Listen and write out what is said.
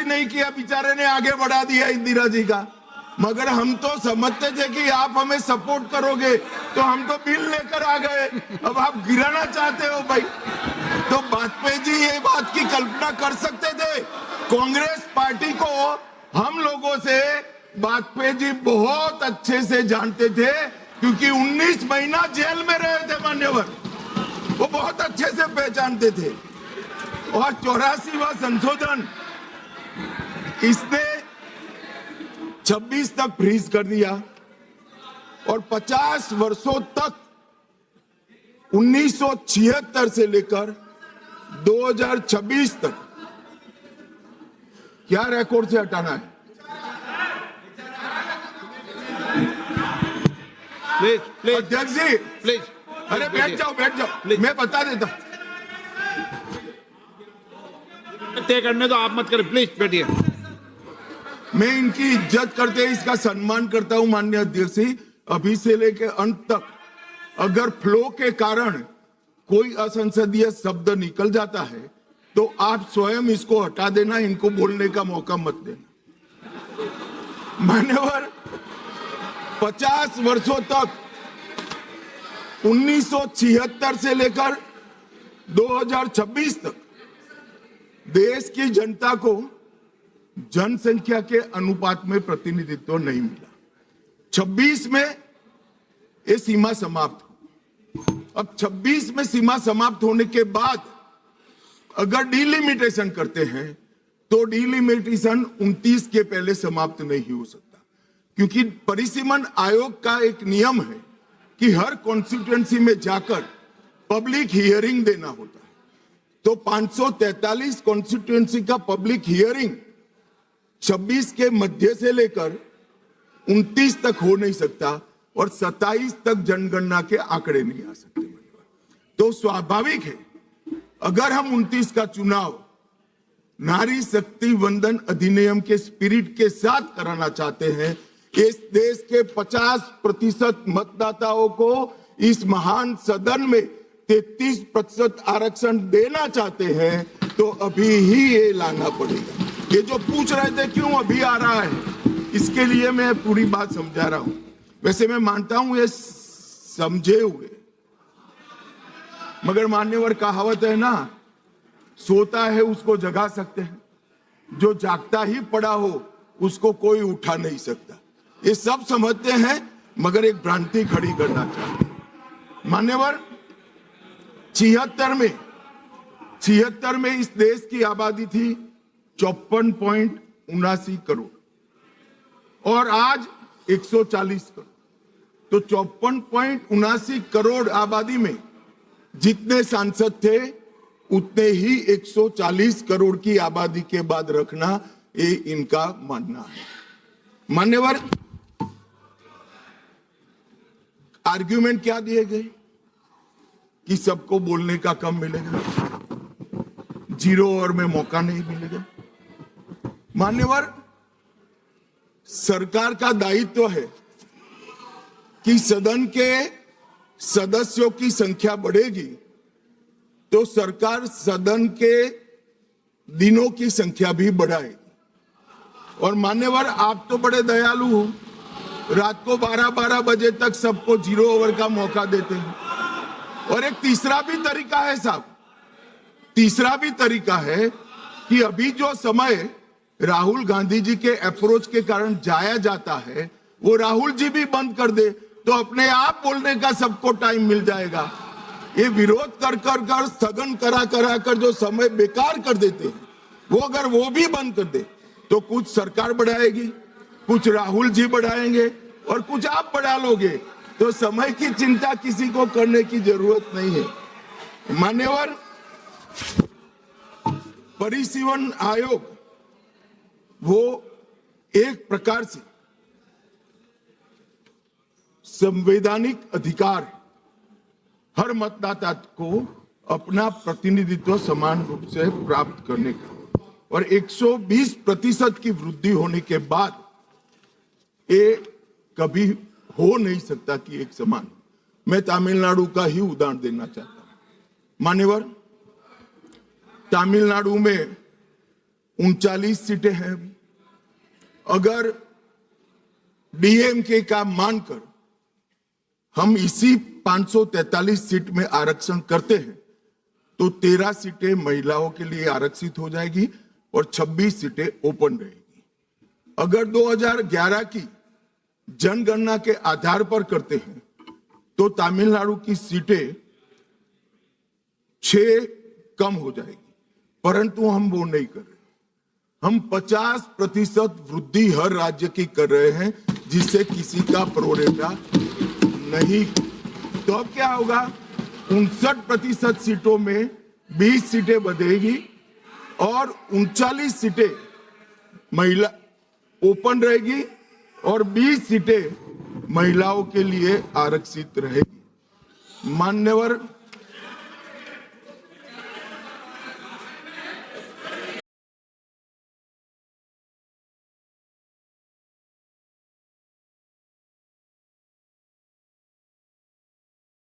नहीं किया, बेचारे ने आगे बढ़ा दिया इंदिरा जी का। मगर हम तो समझते थे कि आप हमें सपोर्ट करोगे, तो हम तो बिल लेकर आ गए। अब आप गिराना चाहते हो भाई। तो वाजपेयी जी ये बात की कल्पना कर सकते थे। कांग्रेस पार्टी को हम लोगों से वाजपेयी जी बहुत अच्छे से जानते थे, क्योंकि 19 महीना जेल में रहे थे मान्यवर, वो बहुत अच्छे से पहचानते थे। और 84वां संशोधन इसने 26 तक फ्रीज कर दिया और 50 वर्षों तक 1976 से लेकर 2026 तक क्या रिकॉर्ड से हटाना है? प्लीज अध्यक्ष जी प्लीज, अरे बैठ जाओ, मैं बता देता हूं। तय करने दो, आप मत करें, प्लीज बैठिए। मैं इनकी इज्जत करते हैं, इसका सम्मान करता हूं माननीय अध्यक्ष जी। अभी से लेकर अंत तक अगर फ्लो के कारण कोई असंसदीय शब्द निकल जाता है तो आप स्वयं इसको हटा देना, इनको बोलने का मौका मत देना। मान्यवर 50 वर्षों तक 1976 से लेकर 2026 तक देश की जनता को जनसंख्या के अनुपात में प्रतिनिधित्व नहीं मिला। 26 में ये सीमा समाप्त हो। अब 26 में सीमा समाप्त होने के बाद अगर डिलिमिटेशन करते हैं तो डिलिमिटेशन 29 के पहले समाप्त नहीं हो सकता, क्योंकि परिसीमन आयोग का एक नियम है कि हर कॉन्स्टिट्यूएंसी में जाकर पब्लिक हियरिंग देना होता है। तो 543 कॉन्स्टिट्यूएंसी का पब्लिक हियरिंग 26 के मध्य से लेकर 29 तक हो नहीं सकता और 27 तक जनगणना के आंकड़े नहीं आ सकते। तो स्वाभाविक है अगर हम 29 का चुनाव नारी शक्ति वंदन अधिनियम के स्पिरिट के साथ कराना चाहते हैं, इस देश के 50% मतदाताओं को इस महान सदन में 33% आरक्षण देना चाहते हैं, तो अभी ही ये लाना पड़ेगा। ये जो पूछ रहे थे क्यों अभी आ रहा है, इसके लिए मैं पूरी बात समझा रहा हूं। वैसे मैं मानता हूं ये समझे हुए, मगर मान्यवर कहावत है ना, सोता है उसको जगा सकते हैं, जो जागता ही पड़ा हो उसको कोई उठा नहीं सकता। ये सब समझते हैं मगर एक भ्रांति खड़ी करना चाहते हैं। मान्यवर 76 में इस देश की आबादी थी 54.79 करोड़ और आज 140 करोड़। तो 54.79 करोड़ आबादी में जितने सांसद थे उतने ही 140 करोड़ की आबादी के बाद रखना, ये इनका मानना है। मान्यवर आर्ग्यूमेंट क्या दिए गए कि सबको बोलने का कम मिलेगा, 0 ओवर में मौका नहीं मिलेगा। मान्यवर सरकार का दायित्व है कि सदन के सदस्यों की संख्या बढ़ेगी तो सरकार सदन के दिनों की संख्या भी बढ़ाएगी। और मान्यवर आप तो बड़े दयालु हो, रात को 12-12 बजे तक सबको 0 ओवर का मौका देते हैं। और एक तीसरा भी तरीका है साहब, तीसरा भी तरीका है कि अभी जो समय राहुल गांधी जी के अप्रोच के कारण जाया जाता है वो राहुल जी भी बंद कर दे तो अपने आप बोलने का सबको टाइम मिल जाएगा। ये विरोध कर स्थगन करा कर जो समय बेकार कर देते हैं वो अगर वो भी बंद कर दे तो कुछ सरकार बढ़ाएगी, कुछ राहुल जी बढ़ाएंगे और कुछ आप बढ़ा लोगे, तो समय की चिंता किसी को करने की जरूरत नहीं है। मान्यवर परिसीमन आयोग वो एक प्रकार से संवैधानिक अधिकार है हर मतदाता को अपना प्रतिनिधित्व समान रूप से प्राप्त करने का, और 120% की वृद्धि होने के बाद ये कभी हो नहीं सकता कि एक समान। मैं तमिलनाडु का ही उदाहरण देना चाहता हूं। मान्यवर तमिलनाडु में 39 सीटें हैं। अगर डीएमके का मानकर हम इसी 543 सीट में आरक्षण करते हैं तो 13 सीटें महिलाओं के लिए आरक्षित हो जाएगी और 26 सीटें ओपन रहेगी। अगर 2011 की जनगणना के आधार पर करते हैं तो तमिलनाडु की सीटें 6 कम हो जाएगी, परंतु हम वो नहीं कर रहे। हम 50% वृद्धि हर राज्य की कर रहे हैं, जिससे किसी का प्रोरेटा नहीं। तो अब क्या होगा, 59% सीटों में 20 सीटें बढ़ेगी और 39 सीटें महिला ओपन रहेगी और 20 सीटें महिलाओं के लिए आरक्षित रहेगी। मान्यवर